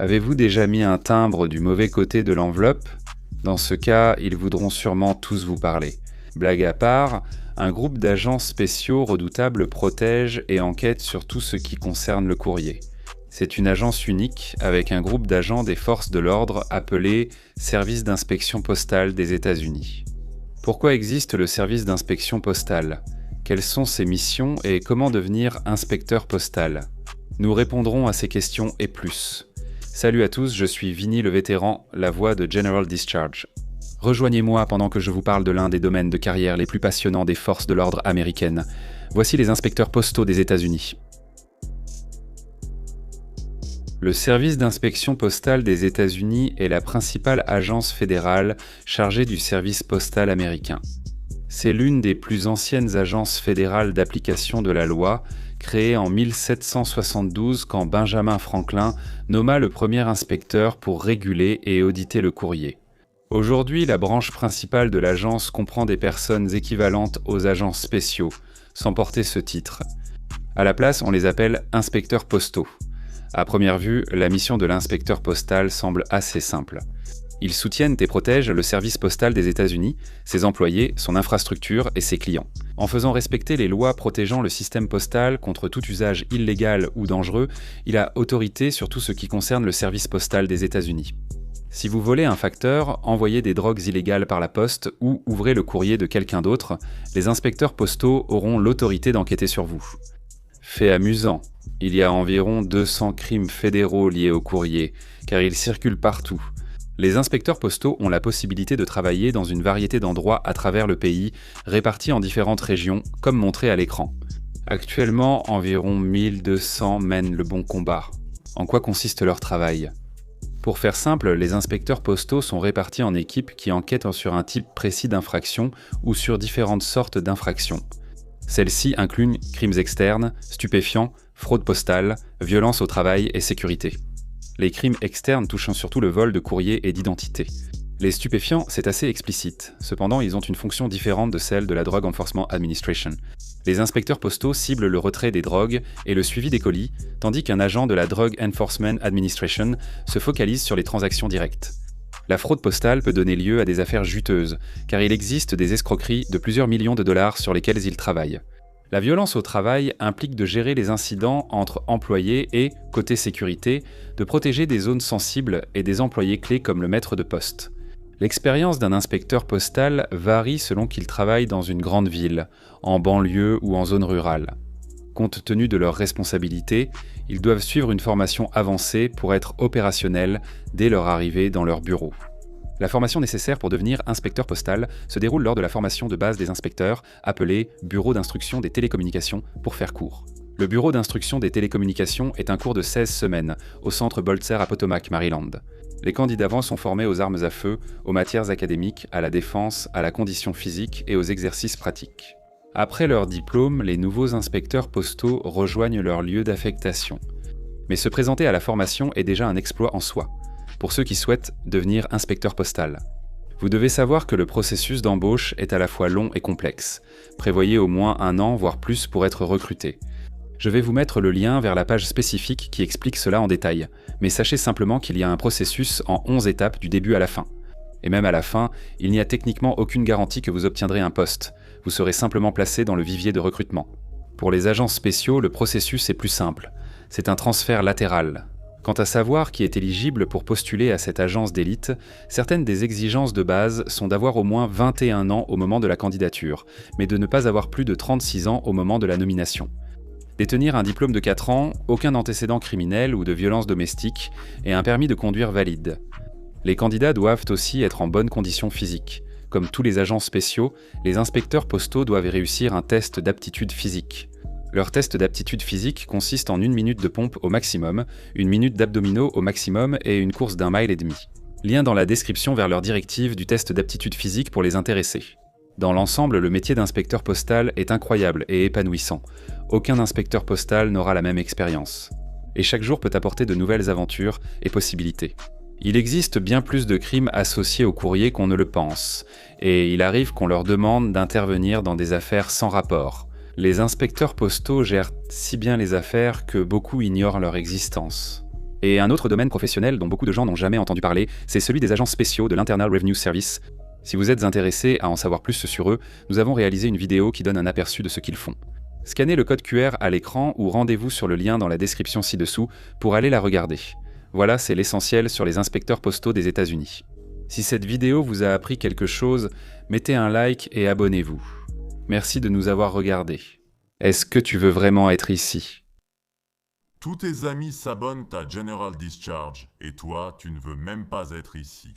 Avez-vous déjà mis un timbre du mauvais côté de l'enveloppe? Dans ce cas, ils voudront sûrement tous vous parler. Blague à part, un groupe d'agents spéciaux redoutables protège et enquête sur tout ce qui concerne le courrier. C'est une agence unique avec un groupe d'agents des forces de l'ordre appelé Service d'inspection postale des États-Unis. Pourquoi existe le service d'inspection postale? Quelles sont ses missions et comment devenir inspecteur postal? Nous répondrons à ces questions et plus. Salut à tous, je suis Vinny le vétéran, la voix de General Discharge. Rejoignez-moi pendant que je vous parle de l'un des domaines de carrière les plus passionnants des forces de l'ordre américaines. Voici les inspecteurs postaux des États-Unis. Le service d'inspection postale des États-Unis est la principale agence fédérale chargée du service postal américain. C'est l'une des plus anciennes agences fédérales d'application de la loi, créée en 1772 quand Benjamin Franklin nomma le premier inspecteur pour réguler et auditer le courrier. Aujourd'hui, la branche principale de l'agence comprend des personnes équivalentes aux agents spéciaux, sans porter ce titre. À la place, on les appelle inspecteurs postaux. À première vue, la mission de l'inspecteur postal semble assez simple. Ils soutiennent et protègent le service postal des États-Unis, ses employés, son infrastructure et ses clients. En faisant respecter les lois protégeant le système postal contre tout usage illégal ou dangereux, il a autorité sur tout ce qui concerne le service postal des États-Unis. Si vous volez un facteur, envoyez des drogues illégales par la poste ou ouvrez le courrier de quelqu'un d'autre, les inspecteurs postaux auront l'autorité d'enquêter sur vous. Fait amusant, il y a environ 200 crimes fédéraux liés au courrier, car ils circulent partout. Les inspecteurs postaux ont la possibilité de travailler dans une variété d'endroits à travers le pays, répartis en différentes régions, comme montré à l'écran. Actuellement, environ 1200 mènent le bon combat. En quoi consiste leur travail? Pour faire simple, les inspecteurs postaux sont répartis en équipes qui enquêtent sur un type précis d'infraction ou sur différentes sortes d'infractions. Celles-ci incluent crimes externes, stupéfiants, fraude postale, violence au travail et sécurité. Les crimes externes touchent surtout le vol de courrier et d'identité. Les stupéfiants, c'est assez explicite. Cependant, ils ont une fonction différente de celle de la Drug Enforcement Administration. Les inspecteurs postaux ciblent le retrait des drogues et le suivi des colis, tandis qu'un agent de la Drug Enforcement Administration se focalise sur les transactions directes. La fraude postale peut donner lieu à des affaires juteuses, car il existe des escroqueries de plusieurs millions de dollars sur lesquelles ils travaillent. La violence au travail implique de gérer les incidents entre employés et, côté sécurité, de protéger des zones sensibles et des employés clés comme le maître de poste. L'expérience d'un inspecteur postal varie selon qu'il travaille dans une grande ville, en banlieue ou en zone rurale. Compte tenu de leurs responsabilités, ils doivent suivre une formation avancée pour être opérationnels dès leur arrivée dans leur bureau. La formation nécessaire pour devenir inspecteur postal se déroule lors de la formation de base des inspecteurs, appelée Bureau d'instruction des télécommunications pour faire court. Le Bureau d'instruction des télécommunications est un cours de 16 semaines au centre Boltzer à Potomac, Maryland. Les candidats sont formés aux armes à feu, aux matières académiques, à la défense, à la condition physique et aux exercices pratiques. Après leur diplôme, les nouveaux inspecteurs postaux rejoignent leur lieu d'affectation. Mais se présenter à la formation est déjà un exploit en soi, pour ceux qui souhaitent devenir inspecteur postal. Vous devez savoir que le processus d'embauche est à la fois long et complexe. Prévoyez au moins 1 an, voire plus, pour être recruté. Je vais vous mettre le lien vers la page spécifique qui explique cela en détail, mais sachez simplement qu'il y a un processus en 11 étapes du début à la fin. Et même à la fin, il n'y a techniquement aucune garantie que vous obtiendrez un poste. Vous serez simplement placé dans le vivier de recrutement. Pour les agents spéciaux, le processus est plus simple. C'est un transfert latéral. Quant à savoir qui est éligible pour postuler à cette agence d'élite, certaines des exigences de base sont d'avoir au moins 21 ans au moment de la candidature, mais de ne pas avoir plus de 36 ans au moment de la nomination. Détenir un diplôme de 4 ans, aucun antécédent criminel ou de violence domestique et un permis de conduire valide. Les candidats doivent aussi être en bonne condition physique. Comme tous les agents spéciaux, les inspecteurs postaux doivent réussir un test d'aptitude physique. Leur test d'aptitude physique consiste en 1 minute de pompe au maximum, 1 minute d'abdominaux au maximum et une course d'1,5 miles. Lien dans la description vers leur directive du test d'aptitude physique pour les intéressés. Dans l'ensemble, le métier d'inspecteur postal est incroyable et épanouissant. Aucun inspecteur postal n'aura la même expérience. Et chaque jour peut apporter de nouvelles aventures et possibilités. Il existe bien plus de crimes associés au courrier qu'on ne le pense, et il arrive qu'on leur demande d'intervenir dans des affaires sans rapport. Les inspecteurs postaux gèrent si bien les affaires que beaucoup ignorent leur existence. Et un autre domaine professionnel dont beaucoup de gens n'ont jamais entendu parler, c'est celui des agents spéciaux de l'Internal Revenue Service. Si vous êtes intéressé à en savoir plus sur eux, nous avons réalisé une vidéo qui donne un aperçu de ce qu'ils font. Scannez le code QR à l'écran ou rendez-vous sur le lien dans la description ci-dessous pour aller la regarder. Voilà, c'est l'essentiel sur les inspecteurs postaux des États-Unis. Si cette vidéo vous a appris quelque chose, mettez un like et abonnez-vous. Merci de nous avoir regardés. Est-ce que tu veux vraiment être ici ? Tous tes amis s'abonnent à General Discharge et toi, tu ne veux même pas être ici.